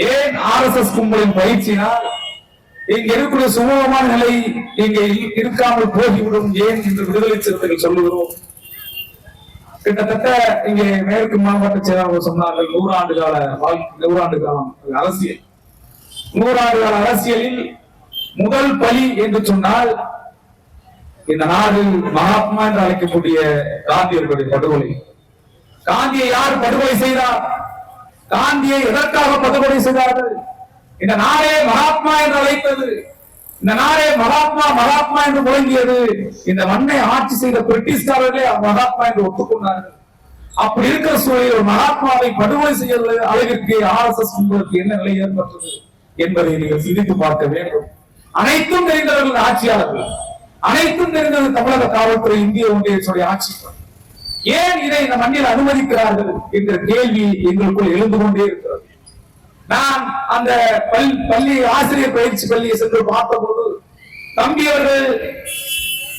ஏன் RSS கும்பலின் பயிற்சினால் இங்க இருக்கக்கூடிய சுமூகமான நிலை இங்க இருக்காமல் போகிவிடும் ஏன் என்று விடுதலை சிறுத்தைகள் சொல்லுகிறோம். கிட்டத்தட்ட இங்கே மேற்கு மாவட்ட செயலாளர்கள் சொன்னார்கள் 100 ஆண்டு காலம் அரசியல். 100 ஆண்டு கால அரசியலில் முதல் பலி என்று சொன்னால் இந்த நாடு மகாத்மா என்று அழைக்கக்கூடிய காந்தியர்களுடைய படுகொலை. காந்தியை யார் படுகொலை செய்தார்? காந்தியை எதற்காக படுகொலை செய்தார்கள்? இந்த நாடே மகாத்மா என்று அழைத்தது, இந்த நாடே மகாத்மா என்று முழங்கியது. இந்த மண்ணை ஆட்சி செய்த பிரிட்டிஷ்காரர்களே மகாத்மா என்று ஒத்துக்கொண்டார்கள். அப்படி இருக்கிற சூழலில் ஒரு மகாத்மாவை படுகொலை செய்ய அளவிற்கு RSS உங்களுக்கு என்ன நிலை ஏற்பட்டது என்பதை நீங்கள் சிந்தித்து பார்க்க வேண்டும். அனைத்தும் தெரிந்தவர்கள் ஆட்சியாளர்கள், அனைத்தும் தெரிந்தது தமிழக காவல்துறை, இந்திய ஒன்றியத்துடைய ஆட்சி. ஏன் இதை இந்த மண்ணில் அனுமதிக்கிறார்கள் என்ற கேள்வி எங்களுக்குள் எழுந்து கொண்டே இருக்கிறது. நான் அந்த பள்ளி ஆசிரியர் பயிற்சி பள்ளியை சென்று பார்த்தபோது தம்பி அவர்கள்,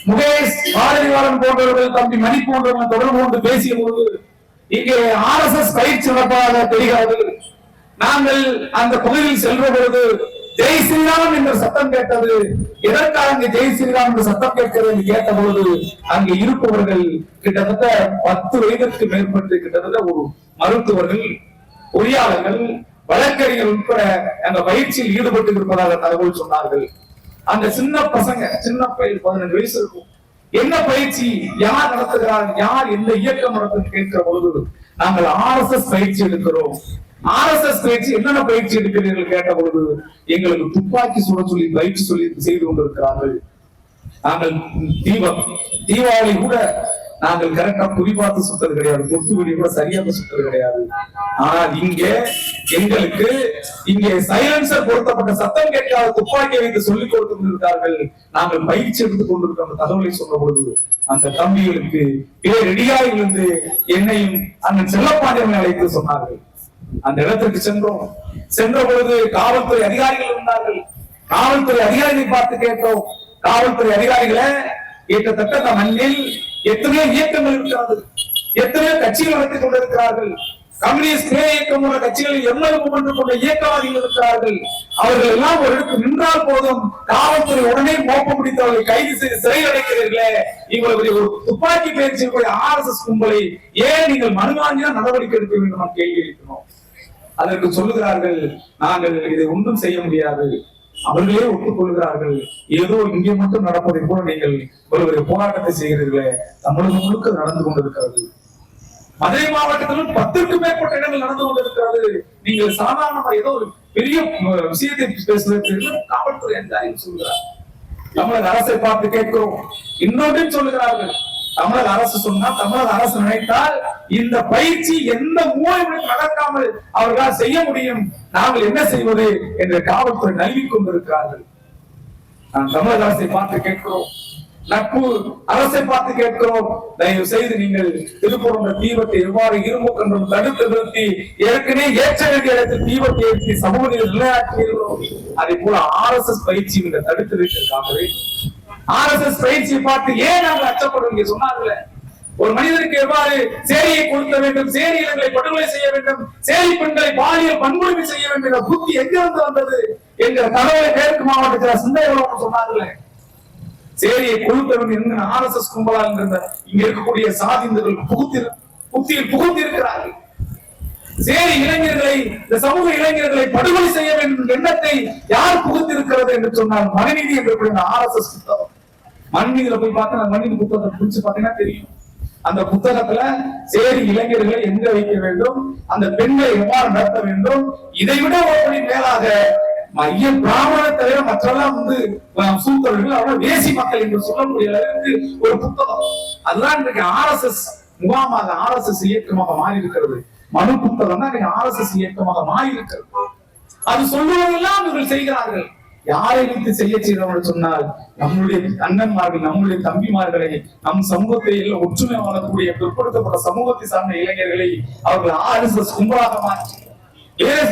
முகேஷ், பாரதிவாளன் போன்றவர்கள், தம்பி மணி போன்றவர்கள் தொடர்பு கொண்டு பேசிய போது இங்கே RSS பயிற்சி நடப்பதாக தெரிகிறது. நாங்கள் அந்த பகுதியில் செல்ற பொழுது ஜெய் ஸ்ரீராம் என்ற சத்தம் கேட்டது. எதற்காக அங்கே ஜெய் ஸ்ரீராம் என்ற சத்தம் கேட்கிறது என்று கேட்ட பொழுது அங்கே இருப்பவர்கள் கிட்டத்தட்ட 10 வயதிற்கு மேற்பட்டு கிட்டத்தட்ட ஒரு மருத்துவர்கள், பொறியாளர்கள், வழக்கறிஞர் உட்பட அந்த பயிற்சியில் ஈடுபட்டு இருப்பதாக தகவல் சொன்னார்கள். அந்த சின்ன பசங்க, சின்ன 15 வயசு இருக்கும். என்ன பயிற்சி, யார் நடத்துகிறார், யார் எந்த இயக்கம் நடத்துன்னு கேட்கிற பொழுது நாங்கள் RSS பயிற்சி எடுக்கிறோம். RSS பயிற்சி என்னென்ன பயிற்சி எடுக்கிறீர்கள் கேட்ட பொழுது எங்களுக்கு துப்பாக்கி சுட சொல்லி பயிற்சி சொல்லி செய்து கொண்டிருக்கிறார்கள். நாங்கள் தீபாவளி கூட நாங்கள் கரெக்டா குறிப்பாத்து சுத்தது கிடையாது, பொட்டு வெளி கூட சரியாக சுத்தது கிடையாது. ஆனால் எங்களுக்கு இங்கே சைலன்சர் பொருத்தப்பட்ட சத்தம் கேட்காத துப்பாக்கியை வைத்து சொல்லிக் கொடுத்து கொண்டிருக்கிறார்கள். நாங்கள் பயிற்சி எடுத்துக் கொண்டிருக்கிற அந்த தகவலை சொன்ன பொழுது அந்த தம்பிகளுக்கு ரெடியாக இருந்து என்னையும் அண்ணன் செல்லப்பாண்டியனை அழைத்து சொன்னார்கள். அந்த இடத்திற்கு சென்ற பொழுது காவல்துறை அதிகாரிகள் இருந்தார்கள். காவல்துறை அதிகாரிகளை பார்த்து கேட்டோம், காவல்துறை அதிகாரிகளை கிட்டத்தட்ட அந்த மண்ணில் எத்தனையோ இயக்கங்கள் இருக்கிறது, எத்தனையோ கட்சிகள் நடத்திக் கொண்டிருக்கிறார்கள். கம்யூனிஸ்ட் இயக்கம் போன்ற கட்சிகளில் எவ்வளவு கொண்ட இயக்கவாதிகள் இருக்கிறார்கள். அவர்கள் எல்லாம் ஒரு இடத்துக்கு நின்றால் போதும் காவல்துறை உடனே மோப்பம் பிடித்தவர்களை கைது செய்து சிறையில் அடைக்கிறீர்களே, இவர்களுடைய ஒரு துப்பாக்கி பயிற்சி RSS கும்பலை ஏன் நீங்கள் மனுவாங்கினா நடவடிக்கை எடுக்க வேண்டும் கேள்வி எழுப்பினோம். அதற்கு சொல்லுகிறார்கள், நாங்கள் இதை ஒன்றும் செய்ய முடியாது. அவர்களே ஒப்புக்கொள்கிறார்கள். ஏதோ இங்கே மட்டும் நடப்பதை போல நீங்கள் ஒரு போராட்டத்தை செய்கிறீர்களே, தமிழகம் முழுக்க நடந்து கொண்டிருக்கிறது. மதுரை மாவட்டத்திலும் 10க்கும் மேற்பட்ட இடங்கள் நடந்து கொண்டிருக்கிறது. நீங்கள் சாதாரணமா ஏதோ ஒரு பெரிய விஷயத்தை பேசுவதற்கு காவல்துறை அதிகாரிகள் சொல்கிறார். தமிழக அரசை பார்த்து கேட்கிறோம். இன்னொன்றையும் சொல்லுகிறார்கள், தமிழக அரசு சொன்னா, தமிழக அரசு நினைத்தால் இந்த பயிற்சி எந்த மூலையும் நடக்காமல் அவர்களால் செய்ய முடியும். நாங்கள் என்ன செய்வது என்று காவல்துறை நல்விக் கொண்டிருக்கிறார்கள். நான் தமிழக அரசை பார்த்து கேட்கிறோம், நட்பு அரசை பார்த்து கேட்கிறோம், தயவு செய்து நீங்கள் திருப்பூர் தீபத்தை எவ்வாறு இரும்பு கன்றும் தடுத்து நிறுத்தி ஏற்கனவே ஏற்ற வேண்டிய இடத்தில் தீபத்தை ஏற்றி சமூக நிலையாற்றீர்களோ அதே போல RSS பயிற்சி நீங்கள் தடுத்து வைத்திருக்காங்களே. RSS பயிற்சியை பார்த்து ஏன் நாங்கள் அச்சப்படுவீங்க சொன்னார்களே. ஒரு மனிதனுக்கு எவ்வாறு சேரியை கொடுக்க வேண்டும், சேரி இனங்களை படுகொலை செய்ய வேண்டும், சேரி பெண்களை பாலியல் வன்கொடுமை செய்ய வேண்டும் என்ற புத்தி எங்கிருந்து வந்தது என்கிற தகவலை மேற்கு மாவட்டத்தில் சிந்தைகள் சொன்னார்களே. சேரியை கொளுத்தவன் RSS கும்பலால் இருந்த இங்க இருக்கக்கூடிய சாதிந்தர்கள் புத்தியில் புகுத்திருக்கிறார்கள். சேரி இளைஞர்களை, இந்த சமூக இளைஞர்களை படுகொலை செய்ய வேண்டும் எண்ணத்தை யார் புகுத்திருக்கிறது என்று சொன்னால் மனுநீதி என்று RSS புத்தகம். மனுநீதியில போய் பார்த்தா மனுநீதி புத்தகத்தை குறிச்சு பாத்தீங்கன்னா தெரியும். அந்த புத்தகத்துல சேரி இளைஞர்களை எங்க வைக்க வேண்டும், அந்த பெண்களை எவ்வாறு நடத்த வேண்டும், இதை விட ஒரு மேலாக மைய பிராமண தவிர மற்றெல்லாம் சூத்தவர்கள் அவர்கள் வேசி மக்கள் என்று சொல்லக்கூடிய அளவுக்கு ஒரு புத்தகம். அதுதான் இன்றைக்கு RSS முகாமாக, RSS இயக்கமாக மாறி இருக்கிறது. மனு புத்தகம் தான் இன்னைக்கு RSS இயக்கமாக மாறி இருக்கிறது. அது சொல்லுவதெல்லாம் இவர்கள் செய்கிறார்கள். யாரை வைத்து செய்ய செய்தவர்கள் சொன்னால் நம்முடைய அண்ணன்மார்கள், நம்முடைய தம்பிமார்களை, நம் சமூகத்தில் ஒற்றுமை வாழக்கூடிய பிற்படுத்தப்பட்ட சமூகத்தை சார்ந்த இளைஞர்களை அவர்கள் RSS கும்பலாக மாற்றி,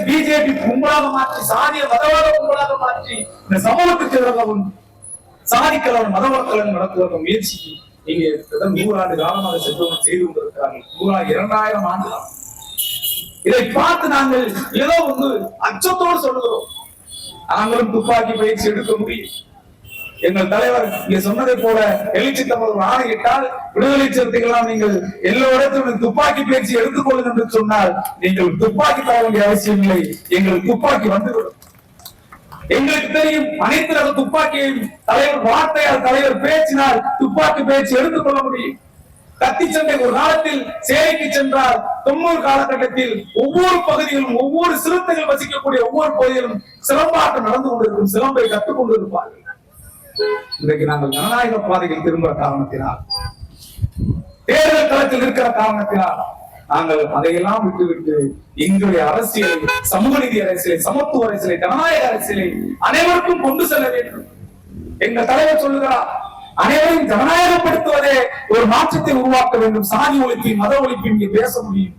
பிஜேபி கும்பலாக மாற்றி, சாதிய மதவாத கும்பலாக மாற்றி இந்த சமூகத்துக்கு எதிராக சாதிக்கலவன் மதவர்க்கலன் நடத்துவதற்கு முயற்சி இங்கே 100 ஆண்டு காலமாக செய்து கொண்டிருக்கிறார்கள். 2000 ஆண்டு இதை பார்த்து நாங்கள் ஏதோ வந்து அச்சத்தோடு சொல்லுகிறோம். நாங்களும் துப்பாக்கி பயிற்சி எடுக்க முடியும். எங்கள் தலைவர் இங்க சொன்னதை போல எழுச்சி தமிழ் ஆணையிட்டால் விடுதலை சிறுத்தைகளாம் நீங்கள் எல்லா இடத்திலும் துப்பாக்கி பயிற்சி எடுத்துக்கொள்ளுங்கள் என்று சொன்னால் நீங்கள் துப்பாக்கி தர வேண்டிய அவசியம் இல்லை. எங்களுக்கு துப்பாக்கி வந்துவிடும். எங்களுக்கு தெரியும் அனைத்து ரக துப்பாக்கியையும் தலைவர் வார்த்தையால் தலைவர் பேச்சினால் துப்பாக்கி பயிற்சி எடுத்துக்கொள்ள முடியும். கத்தி சண்டை ஒரு காலத்தில் சேலைக்கு சென்றால் 90 காலகட்டத்தில் ஒவ்வொரு பகுதியிலும் ஒவ்வொரு சிறுத்தைகள் வசிக்கக்கூடிய ஒவ்வொரு பகுதியிலும் சிலம்பாட்டம் நடந்து கொண்டிருக்கும். சிலம்பை கற்றுக் கொண்டிருப்பார்கள். இன்றைக்கு நாங்கள் ஜனநாயக பாதையில் திரும்புகிற காரணத்தினால், தேர்தல் களத்தில் இருக்கிற காரணத்தினால் நாங்கள் அதையெல்லாம் விட்டுவிட்டு எங்களுடைய அரசியலை, சமூக நீதி அரசியலை, சமத்துவ அரசியலை, ஜனநாயக அரசியலை அனைவருக்கும் கொண்டு செல்ல வேண்டும். எங்கள் தலைவர் சொல்லுகிறார், அனைவரையும் ஜனநாயகப்படுத்துவதே ஒரு மாற்றத்தை உருவாக்க வேண்டும். சாதி ஒழிப்பு, மத ஒழிப்பு இங்கே பேச முடியும்.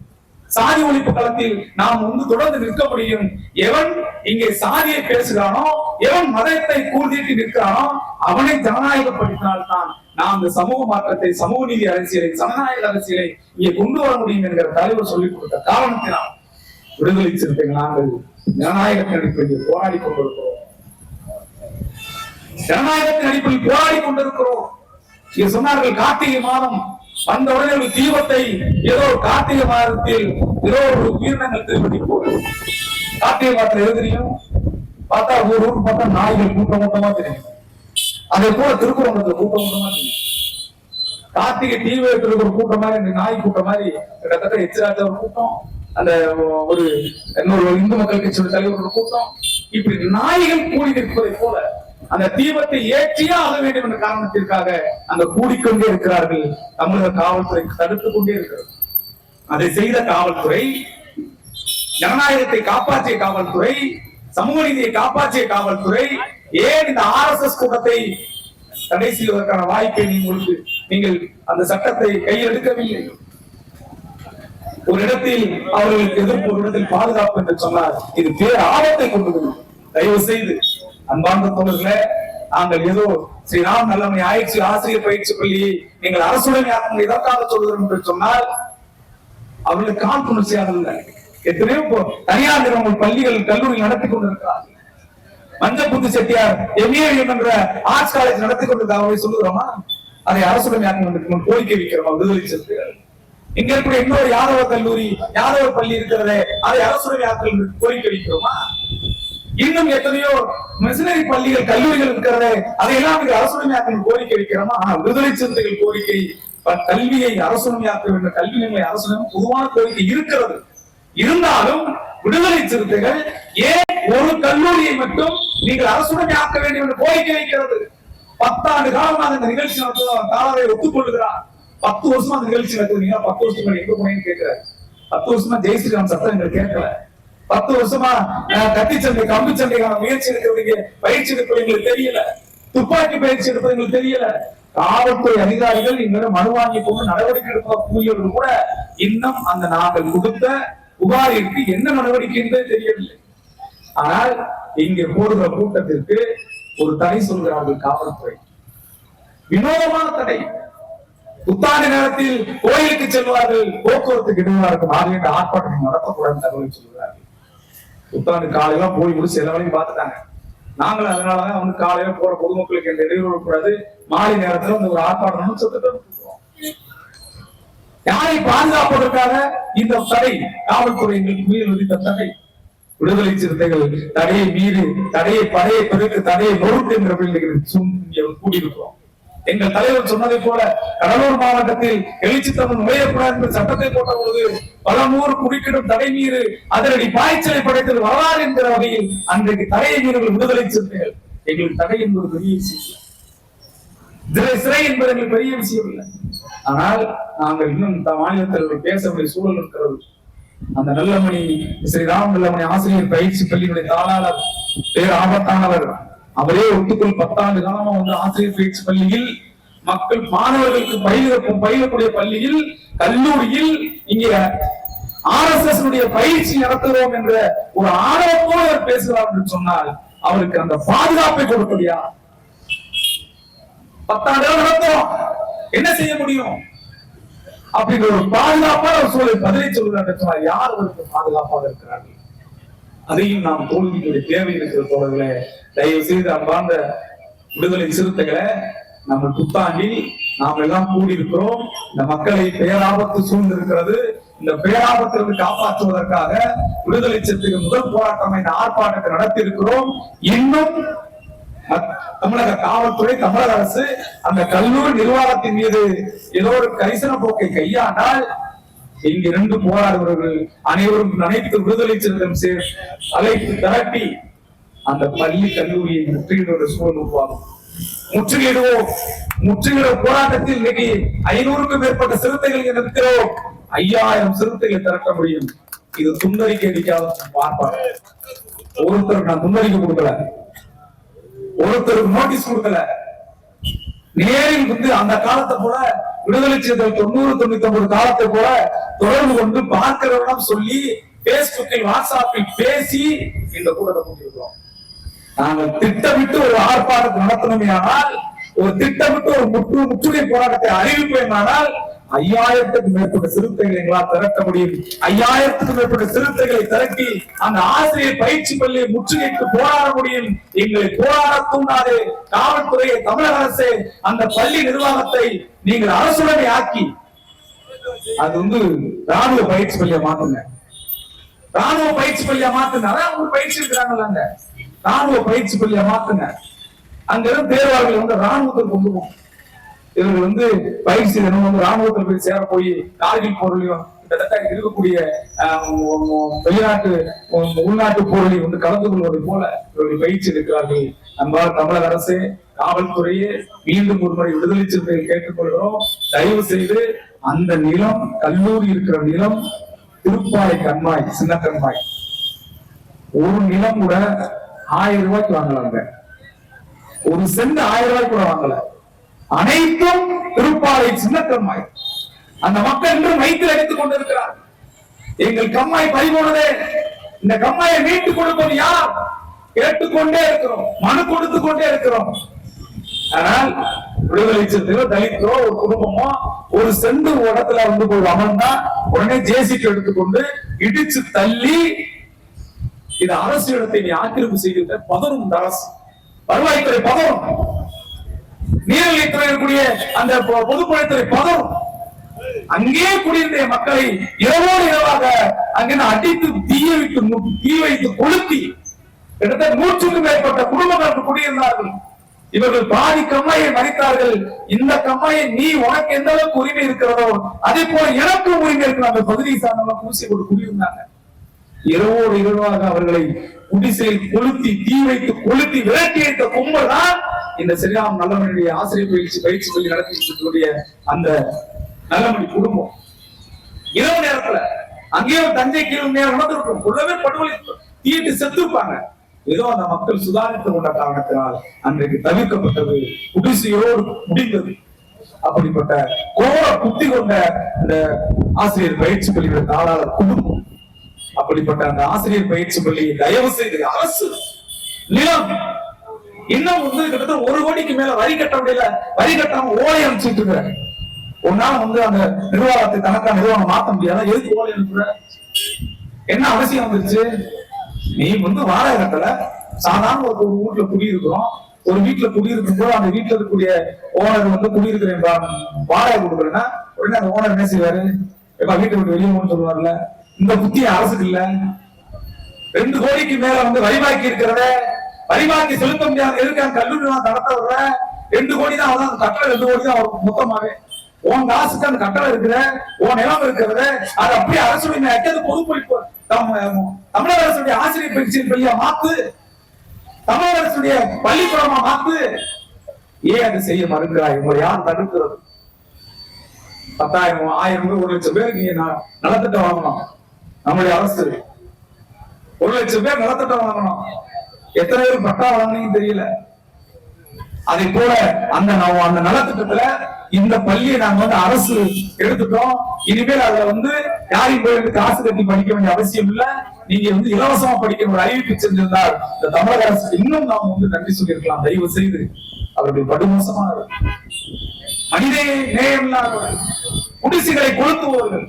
சாதி ஒழிப்பு களத்தில் நாம் தொடர்ந்து நிற்க முடியும். எவன் இங்கே சாதியை பேசுகிறானோ, எவன் மதத்தை கூர்தீட்டி நிற்கிறானோ அவனை ஜனநாயகப்படுத்தினால்தான் நாம் இந்த சமூக மாற்றத்தை, சமூக நீதி அரசியலை, ஜனநாயக அரசியலை இங்கே கொண்டு வர முடியும் என்கிற தலைவர் சொல்லிக் கொடுத்த காரணத்தினால் விடுதலை சிறுத்தைகள் நாங்கள் ஜனநாயகத்தின் அடிப்படையில் போராடி கொண்டிருக்கிறோம். ஜனநாயகத்தின் அடிப்படையில் போராடி கொண்டிருக்கிறோம். இங்க சொன்னார்கள் கார்த்திகை மாதம் வந்த உடனே ஒரு தீபத்தை ஏதோ கார்த்திகை மாதத்தில் ஏதோ ஒரு உயிரினங்கள் திருப்பி போகுது. கார்த்திகை மாதத்துல எது தெரியும்? பார்த்தா ஒரு ஊருக்கு பார்த்தா நாய்கள் கூட்டம் கூட்டமா தெரியும். அதே போல திருக்குறளத்துல கூட்டம் கூட்டமா தெரியும். கார்த்திகை தீப ஒரு கூட்டம் மாதிரி, நாய் கூட்டம் மாதிரி கிட்டத்தட்ட எச்சராஜ ஒரு கூட்டம், அந்த ஒரு இன்னொரு இந்து மக்கள் கட்சியோட தலைவர் கூட்டம், இப்படி நாய்கள் கூடி நிற்பதை போல அந்த தீபத்தை ஏற்றியே ஆக வேண்டும் என்ற காரணத்திற்காக அந்த கூடிக்கொண்டே இருக்கிறார்கள். தமிழக காவல்துறை தடுத்துக் கொண்டே இருக்கிறது. அதை செய்த காவல்துறை, ஜனநாயகத்தை காப்பாற்றிய காவல்துறை, சமூக நீதியை காப்பாற்றிய காவல்துறை ஏன் இந்த RSS கூட்டத்தை தடை செய்வதற்கான வாய்ப்பை நீங்கள் அந்த சட்டத்தை கையில் எடுக்கவில்லை? ஒரு இடத்தில் அவர்களுக்கு எதிர்ப்பு, ஒரு இடத்தில் பாதுகாப்பு என்று சொன்னார். இது பேர் ஆபத்தை கொண்டு வரும். தயவு செய்து அன்பார்ந்த தோழர்களே, நாங்கள் ஏதோ ஸ்ரீராம் நல்லமை ஆயிற்சி ஆசிரியர் பயிற்சி பள்ளியை நீங்கள் அரசுடன் இதற்காக சொல்கிறோம் என்று சொன்னால் அவர்களுக்கு காழ்ப்புணர்ச்சியாக இல்லை. எத்தனையோ தனியார் நிறுவனங்கள், பள்ளிகள், கல்லூரி நடத்தி கொண்டிருக்கிறார்கள். மஞ்சப்புத்து செட்டியார் MA என்ற ஆர்ட்ஸ் காலேஜ் நடத்தி கொண்டிருக்காங்க. சொல்லுகிறோமா? அதை அரசுடன் கோரிக்கை வைக்கிறோமா? விடுதலை சிறுத்தைகள் இங்க இருக்கக்கூடிய இன்னொரு யாதவ கல்லூரி, யாதவ பள்ளி இருக்கிறதே, அதை அரசுடன் கோரிக்கை வைக்கிறோமா? இன்னும் எத்தனையோ மிஷனரி பள்ளிகள், கல்லூரிகள் இருக்கிறதே, அதையெல்லாம் அரசுடைமையாக்க கோரிக்கை வைக்கிறோமா? விடுதலை சிறுத்தைகள் கோரிக்கை கல்வியை அரசுடைமையாக்க வேண்டும், கல்வி நிலையை அரசுடன் பொதுவான கோரிக்கை இருக்கிறது. இருந்தாலும் விடுதலை சிறுத்தைகள் ஏன் ஒரு கல்லூரியை மட்டும் நீங்கள் அரசுடைமையாக்க வேண்டும் என்று கோரிக்கை வைக்கிறது? 10 ஆண்டு காலமாக இந்த நிகழ்ச்சி நடத்துவதை ஒத்துக்கொள்ளுகிறார். 10 வருஷமா அந்த நிகழ்ச்சி நடத்துவீங்க. 10 வருஷத்துக்கு எங்க போனேன்னு கேட்கிறாரு. 10 வருஷமா ஜெயஸ்ரீராம் சட்டம் எங்களுக்கு கேட்கல. 10 வருஷமா கத்தி சண்டை, கம்பி சண்டைக்கான முயற்சி எடுக்கிறதுக்கு பயிற்சி எடுப்பது எங்களுக்கு தெரியல. துப்பாக்கி பயிற்சி எடுப்பது எங்களுக்கு தெரியல. காவல்துறை அதிகாரிகள் எங்களிடம் மனு வாங்கி கொண்டு நடவடிக்கை எடுப்பவர்கள் கூட இன்னும் அந்த நாங்கள் கொடுத்த புகாரிற்கு என்ன நடவடிக்கை என்பதே தெரியவில்லை. ஆனால் இங்கே போடுகிற கூட்டத்திற்கு ஒரு தடை சொல்கிறார்கள் காவல்துறை. வினோதமான தடை. புத்தாண்டு நேரத்தில் கோயிலுக்கு செல்வார்கள், போக்குவரத்துக்கு இடையூறா இருக்கும், ஆகிய ஆர்ப்பாட்டம் நடத்தக்கூடாது தகவல் சொல்கிறார்கள். புத்தாண்டு காலையில போய் முடிச்சு எல்லா வேலையும் பார்த்துட்டாங்க. நாங்களும் அதனாலதான் வந்து காலையில போற பொதுமக்களுக்கு எந்த இடையூறு கூடாது, மாலை நேரத்துல வந்து ஒரு ஆர்ப்பாட்டம் சத்தத்தை யாரை பாதுகாப்பதற்காக இந்த தடை, காவல்துறை எங்களுக்கு மீறி விதித்த தடை. விடுதலை சிறுத்தைகள் தடையை மீறி, தடையை படையை பெருக்கு, தடையை நொறுக்கு என்ற கூடியிருக்கிறோம். எங்கள் தலைவர் சொன்னதை போல கடலூர் மாவட்டத்தில் எழுச்சி தமிழ் நுழையக்கூடாது என்ற சட்டத்தை போட்ட பொழுது பல நூறு குறுக்கிடும் தடை மீறு அதனடி பாய்ச்சலை படைத்தது வரலாறு என்கிற வகையில் அன்றைக்கு தடையை மீறல் விடுதலை சிறுத்தைகள். எங்களுக்கு தடை என்பது பெரிய விஷயம் இல்லை, சிறை என்பது எங்களுக்கு பெரிய விஷயம் இல்லை. ஆனால் நாங்கள் இன்னும் மாநிலத்தில் பேச வேண்டிய சூழல் இருக்கிறது. அந்த நல்லமணி, ஸ்ரீராம் நல்லமணி ஆசிரியர் பயிற்சி பள்ளியினுடைய தாளாளர் பேர் ஆபத்தானவர். அவரே ஒத்துக்கொள் 10 ஆண்டு காலமா வந்து ஆசிரியர் பயிற்சி பள்ளியில் மக்கள் மாணவர்களுக்கு பயிலக்கூடிய பள்ளியில், கல்லூரியில் இங்கே RSS பயிற்சி நடத்துகிறோம் என்ற ஒரு ஆர்வத்தோடு அவர் பேசுகிறார் என்று சொன்னால் அவருக்கு அந்த பாதுகாப்பை கொடுப்பது யார்? 10 ஆண்டுகள் நடத்தும், என்ன செய்ய முடியும்? அப்படின்ற ஒரு பாதுகாப்பான ஒரு சூழல் பதிலை சொல்கிறார். யார் அவருக்கு பாதுகாப்பாக இருக்கிறார்கள்? அதையும் நாம் தோல்விக்குரிய தேவை இருக்கிற தோழர்களே. தயவு செய்து அன்பார்ந்த விடுதலை சிறுத்தைகளை, நம்ம புத்தாண்டில் நாம் எல்லாம் கூடியிருக்கிறோம். இந்த மக்களை பேராபத்து சூழ்ந்திருக்கிறது. இந்த பேராபத்திலிருந்து காப்பாற்றுவதற்காக விடுதலை சிறுத்தைகள் முதல் போராட்டம் இந்த ஆர்ப்பாட்டத்தை நடத்தி இருக்கிறோம். இன்னும் தமிழக காவல்துறை, தமிழக அரசு அந்த கல்லூரி நிர்வாகத்தின் மீது ஏதோ ஒரு கரிசன போக்கை கையாண்டால் இங்கு இரண்டு போராடுபவர்கள் அனைவரும் அனைத்து விடுதலை சிறுத்தைகள் அழைத்து திரட்டி அந்த பள்ளி கல்லூரியை முற்றுகிற சூழல் உருவாகும். முற்றுகையிடுவோம். முற்றுகிற போராட்டத்தில் இன்னைக்கு 500க்கும் மேற்பட்ட சிறுத்தைகள் இருக்கிறோம். 5000 சிறுத்தைகளை திரட்ட முடியும். இது துண்டறிக்கை அடிக்காத பார்ப்பாங்க. ஒருத்தருக்கு நான் துண்டறிக்கை கொடுக்கல, ஒருத்தருக்கு நோட்டீஸ் கொடுக்கல. நேரில் வந்து அந்த காலத்தை போல விடுதலை சிறுத்தைகள் 90-99 காலத்தை போல தொடர்பு கொண்டு பார்க்கிறவனம் சொல்லி பேஸ்புக்கில் வாட்ஸ்அப்பில் பேசி இந்த கூட்டத்தை கூட்டியிருக்கிறோம். நாங்கள் திட்டமிட்டு ஒரு ஆர்ப்பாட்டத்தை நடத்தணுமே ஆனால், ஒரு திட்டமிட்டு ஒரு முற்றுகை போராட்டத்தை அறிவிப்பேனால் 5000க்கும் மேற்பட்ட சிறுத்தைகளை எங்களால் திரட்ட முடியும். 5000க்கும் மேற்பட்ட சிறுத்தைகளை திரட்டி அந்த ஆசிரியர் பயிற்சி பள்ளியை முற்றுகைக்கு போராட முடியும். எங்களை போராட தூண்டாது காவல்துறையை, தமிழக அரசு அந்த பள்ளி நிர்வாகத்தை நீங்கள் அரசுடமை ஆக்கி அது வந்து ராணுவ பயிற்சி பள்ளியை மாத்துங்க. ராணுவ பயிற்சி பள்ளியை மாத்துங்க. அதான் அவங்க பயிற்சி இருக்கிறாங்கல்ல, ராணுவ பயிற்சி பள்ளியை மாத்துங்க. அங்கிருந்து தேர்வாளர்கள் வந்து ராணுவத்தில் கொண்டு போகும். இவர்கள் வந்து பயிற்சி தினம் வந்து ராணுவத்தில் போய் சேர போய் கார்கில் போரிலையும் கிட்டத்தட்ட இருக்கக்கூடிய வெளிநாட்டு உள்நாட்டு போரில் வந்து கலந்து கொள்வதை போல இவர்கள் பயிற்சி இருக்கிறார்கள். நம்மால் தமிழக அரசு, காவல்துறையே மீண்டும் ஒருமுறை விடுதலை சிறுத்தைகள் கேட்டுக்கொள்கிறோம். தயவு செய்து அந்த நிலம், கல்லூரி இருக்கிற நிலம் திருப்பாலை கண்மாய், சின்ன கண்மாய், ஒரு நிலம் கூட 1000 ரூபாய்க்கு வாங்கலாங்க. ஒரு சென்ட் 1000 ரூபாய்க்கு கூட வாங்கல. அனைத்தும் திருப்பாலை சின்ன கண்மாய். அந்த மக்கள் இன்று மைத்தில் அடித்துக் கொண்டிருக்கிறார். எங்கள் கம்மாய் பறிபோனதே, இந்த கம்மாயை மீட்டுக் கொடுப்பது யார்? கேட்டுக்கொண்டே இருக்கிறோம், மனு கொடுத்து கொண்டே இருக்கிறோம். ஆனால் விடுதலை சிறுத்தைகள் தலித்தோ ஒரு குடும்பமோ ஒரு செண்டு இடத்துல வந்து போய் அமர்ந்தா உடனே ஜேசிபி எடுத்துக்கொண்டு இடிச்சு தள்ளி இது அரசு இடத்தை நீ ஆக்கிரமிப்பு செய்கிற பதறும். இந்த அரசு வருவாய்த்துறை பதறும், நீர்நிலைத்துறை இருக்கக்கூடிய அந்த பொதுப்பணித்துறை பதறும். அங்கே குடியிருந்த மக்களை இரவோடு இரவாக அங்கே அடித்து தீ வைத்து கொளுத்தி கிட்டத்தட்ட 100க்கும் மேற்பட்ட குடும்பங்களுக்கு குடியிருந்தார்கள். இவர்கள் பாதி கம்மாயை மறைத்தார்கள். இந்த கம்மாயை நீ உனக்கு எந்த அளவுக்கு உரிமை இருக்கிறதோ அதே போல எனக்கும் உரிமை இருக்கிற அந்த பகுதியை சார்ந்தவங்க பூசி கொண்டு குடியிருந்தாங்க. இரவோடு இரவாக அவர்களை குடிசையில் கொளுத்தி தீ வைத்து கொளுத்தி விரட்டி வைத்த கும்பல் தான் இந்த ஸ்ரீராம் நல்லமணியுடைய ஆசிரியர் பயிற்சி பள்ளி நடத்திக்கூடிய அந்த நல்லமணி குடும்பம். இரவு நேரத்துல அங்கேயும் தஞ்சை கீழ் நேரம் நடந்திருக்கும். உள்ளவே படுகொலை தீட்டு செத்துருப்பாங்க. ஏதோ அந்த மக்கள் சுதாரித்துக் கொண்ட காரணத்தினால் அன்றைக்கு தவிர்க்கப்பட்டது, குடிசையோடு முடிந்தது. அப்படிப்பட்ட கோர புத்தி கொண்ட அந்த ஆசிரியர் பயிற்சி பள்ளியோட தாளாளர் குடும்பம். அப்படிப்பட்ட அந்த ஆசிரியர் பயிற்சி பள்ளியை தயவு செய்து அரசு நிலம் இன்னும் வந்து கிட்டத்தட்ட 1 கோடிக்கு மேல வரி கட்ட முடியல. வரி கட்டாம ஓலை அனுப்பிச்சுட்டு இருக்கிறாங்க. ஒன்னால வந்து அந்த நிர்வாகத்தை தனக்கான நிர்வாகம் மாற்ற முடியாத, எதுக்கு ஓலை அனுப்புற? என்ன அவசியம் வந்துருச்சு? நீ வந்து வாடகை கட்டல, சாதாரண ஒரு வீட்டுல குடியிருக்கிறோம். ஒரு வீட்டுல குடியிருக்கும் போது அந்த வீட்டுல இருக்கக்கூடிய ஓனர் வந்து குடியிருக்கிறேன் வாடகை கொடுக்குறேன்னா உடனே அந்த ஓனர் என்ன செய்வாரு? எப்ப வீட்டை விட்டு வெளியே போன்னு சொல்லுவார்ல. இந்த புத்திய அரசுக்கு இல்ல. 2 கோடிக்கு மேல வந்து வரிபாக்கி இருக்கிறத வரிபாக்கி செலுத்த முடியாது. எதுக்கான கல்லூரி நடத்த விடுற 2 கோடி தான். அதான் கட்டளை 2 கோடி தான் அவருக்கு மொத்தமாவே. உன் காசுக்கு அந்த கட்டளை இருக்கிற, உன் நிலம் இருக்கிறத அது அப்படியே அரசுடைய அக்கது பொதுப்பொழிப்பு தமிழக அரசுடைய ஆசிரியர் பயிற்சி பள்ளியா மாத்து, தமிழக அரசுடைய பள்ளிக்கூடமா மாத்து. ஏன் அதை செய்ய மறுக்கிறாய்? உங்களை யார் தடுக்கிறது? 10,000 1000 1 லட்சம் பேருக்கு நீங்க நலத்திட்டம் வாங்கணும். நம்முடைய அரசு 1 லட்சம் பேர் நலத்திட்டம் வாங்கணும். எத்தனை பேர் பட்டா வாங்கினீங்கன்னு தெரியல. அதை போல அந்த நலத்திட்டத்துல இந்த பள்ளியை நாங்க வந்து அரசு எடுத்துட்டோம். இனிமேல் அதுல வந்து யாரையும் போய் காசு கட்டி படிக்க வேண்டிய அவசியம் இல்ல. நீங்க வந்து இலவசமா படிக்க ஒரு அறிவிப்பு செஞ்சிருந்தால் இந்த தமிழக அரசு இன்னும் நாம வந்து நன்றி சொல்லியிருக்கலாம். தயவு செய்து அவர்கள் படுமோசமானவர், மனித நேயம் இல்லாதவர். குடிசைகளை கொளுத்துபவர்கள்,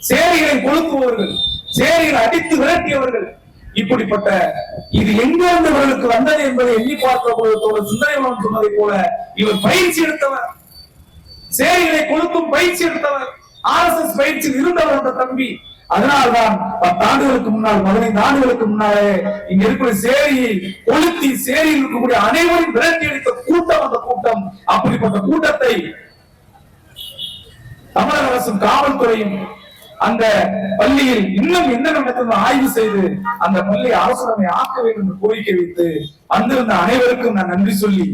சேரிகளை கொளுத்துபவர்கள், சேரிகளை அடித்து விரட்டியவர்கள், இப்படிப்பட்ட இது எங்கிருந்து இவர்களுக்கு வந்தது என்பதை எண்ணி பார்க்கிற போது சிந்தனைவன் சொன்னதை போல இவர் பயிற்சி எடுத்தவர், சேரிகளை கொளுத்தும் பயிற்சி எடுத்தவர், RSS பயிற்சியில் இருந்தவர் அந்த தம்பி. அதனால்தான் 10 ஆண்டுகளுக்கு முன்னால் 15 ஆண்டுகளுக்கு முன்னாலே இங்க இருக்கிற சேரியை கொளுத்தி சேரியில் இருக்கக்கூடிய அனைவரும் விரட்டி அடித்த கூட்டம் அந்த கூட்டம். அப்படிப்பட்ட கூட்டத்தை தமிழக அரசும் காவல்துறையும் அந்த பள்ளியில் இன்னும் என்ன நடந்தது ஆய்வு செய்து அந்த பள்ளி அரசுடைமை ஆக்க வேண்டும் என்று கோரிக்கை வைத்து வந்திருந்த அனைவருக்கும் நான் நன்றி சொல்லி